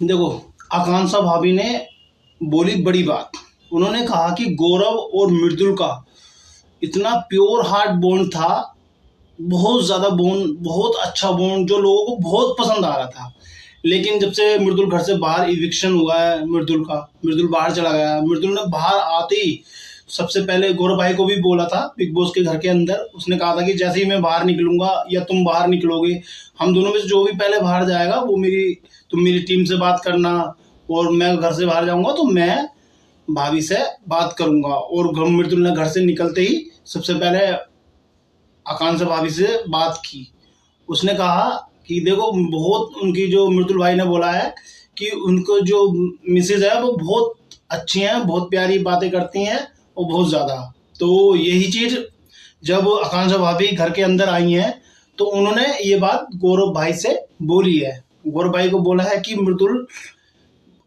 देखो, आकांक्षा भाभी ने बोली बड़ी बात। उन्होंने कहा कि गौरव और मृदुल का इतना प्योर हार्ट बॉन्ड था, बहुत ज़्यादा बॉन्ड, बहुत अच्छा बॉन्ड, जो लोगों को बहुत पसंद आ रहा था। लेकिन जब से मृदुल घर से बाहर इविक्शन हुआ है मृदुल का, मृदुल बाहर चला गया। मृदुल ने बाहर आते ही सबसे पहले गौरव भाई को भी बोला था बिग बॉस के घर के अंदर। उसने कहा था कि जैसे ही मैं बाहर निकलूंगा या तुम बाहर निकलोगे, हम दोनों में से जो भी पहले बाहर जाएगा वो तुम मेरी टीम से बात करना, और मैं घर से बाहर जाऊंगा तो मैं भाभी से बात करूंगा। और मृदुल ने घर से निकलते ही सबसे पहले आकांक्षा भाभी से बात की। उसने कहा कि देखो, बहुत उनकी जो मृदुल भाई ने बोला है कि उनको जो मिसेज है वो बहुत अच्छी हैं, बहुत प्यारी बातें करती हैं और बहुत ज़्यादा। तो यही चीज़ जब आकांक्षा भाभी घर के अंदर आई हैं तो उन्होंने ये बात गौरव भाई से बोली है। गौरव भाई को बोला है कि मृदुल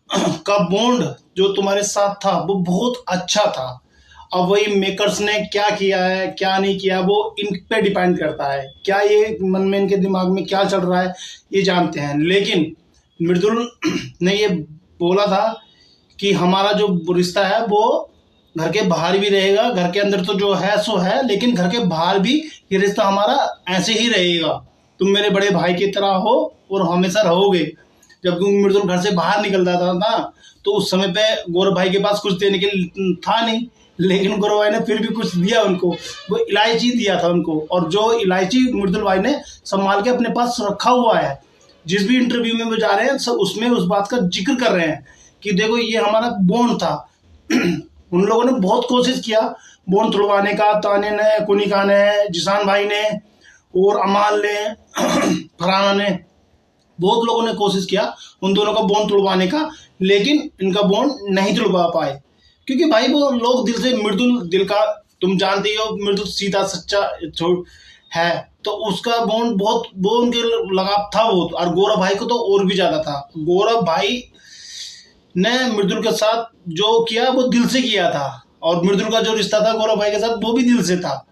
का बॉन्ड जो तुम्हारे साथ था वो बहुत अच्छा था। अब वही मेकर्स ने क्या किया है क्या नहीं किया वो इन पे डिपेंड करता है, क्या ये मन में इनके दिमाग में क्या चल रहा है ये जानते हैं। लेकिन मृदुल ने ये बोला था कि हमारा जो रिश्ता है वो घर के बाहर भी रहेगा, घर के अंदर तो जो है सो है, लेकिन घर के बाहर भी ये रिश्ता हमारा ऐसे ही रहेगा। तुम मेरे बड़े भाई की तरह हो और हमेशा रहोगे। जब मृदुल घर से बाहर निकलता था ना तो उस समय पे गौरव भाई के पास कुछ देने के लिए था नहीं, लेकिन गौरव भाई ने फिर भी कुछ दिया उनको। वो इलायची दिया था उनको, और जो इलायची मृदुल भाई ने संभाल के अपने पास रखा हुआ है। जिस भी इंटरव्यू में वो जा रहे हैं सब उसमें उस बात का जिक्र कर रहे हैं कि देखो ये हमारा बॉन्ड था। उन लोगों ने बहुत कोशिश किया बॉन्ड तोड़वाने का, ताने ने, कुनिका ने, जिसान भाई ने और अमाल ने, फरहाना ने, बहुत लोगों ने कोशिश किया उन दोनों का बॉन्ड तोड़वाने का, लेकिन इनका बॉन्ड नहीं तोड़वा पाए। क्योंकि भाई वो लोग दिल से, मृदुल दिल का, तुम जानते ही हो मृदुल सीधा सच्चा है, तो उसका बॉन्ड बहुत वो उनके लगाव था वो। और गौरव भाई को तो और भी ज्यादा था। गौरव भाई ने मृदुल के साथ जो किया वो दिल से किया था, और मृदुल का जो रिश्ता था गौरव भाई के साथ वो भी दिल से था।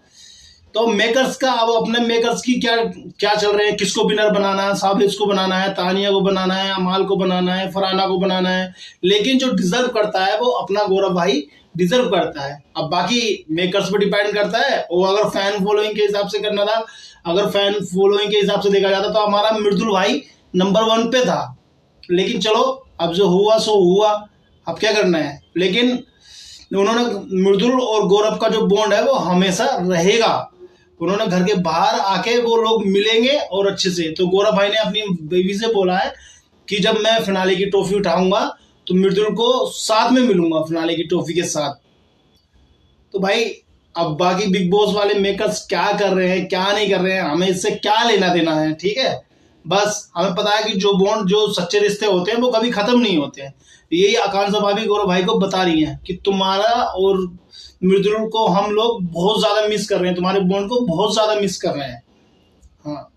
तो मेकर्स का अब अपने मेकर्स की क्या क्या चल रहे हैं, किसको विनर बनाना है, साबिस को बनाना है, तानिया को बनाना है, अमाल को बनाना है, फरहाना को बनाना है। लेकिन जो डिजर्व करता है वो अपना गौरव भाई डिजर्व करता है। अब बाकी मेकर्स पर डिपेंड करता है। और अगर फैन फॉलोइंग के हिसाब से करना था, अगर फैन फॉलोइंग के हिसाब से देखा जाता तो हमारा मृदुल भाई नंबर 1 पे था। लेकिन चलो, अब जो हुआ सो हुआ, अब क्या करना है। लेकिन उन्होंने, मृदुल और गौरव का जो बॉन्ड है वो हमेशा रहेगा। उन्होंने घर के बाहर आके वो लोग मिलेंगे और अच्छे से। तो गौरव भाई ने अपनी बेबी से बोला है कि जब मैं फिनाले की ट्रॉफी उठाऊंगा तो मृदुल को साथ में मिलूंगा फिनाले की ट्रॉफी के साथ। तो भाई अब बाकी बिग बॉस वाले मेकर्स क्या कर रहे हैं क्या नहीं कर रहे हैं, हमें इससे क्या लेना देना है, ठीक है। बस हमें पता है कि जो बॉन्ड, जो सच्चे रिश्ते होते हैं वो कभी खत्म नहीं होते हैं। यही आकांक्षा भाभी गौरव भाई को बता रही हैं कि तुम्हारा और मृदुल को हम लोग बहुत ज्यादा मिस कर रहे हैं, तुम्हारे बॉन्ड को बहुत ज्यादा मिस कर रहे हैं। हाँ।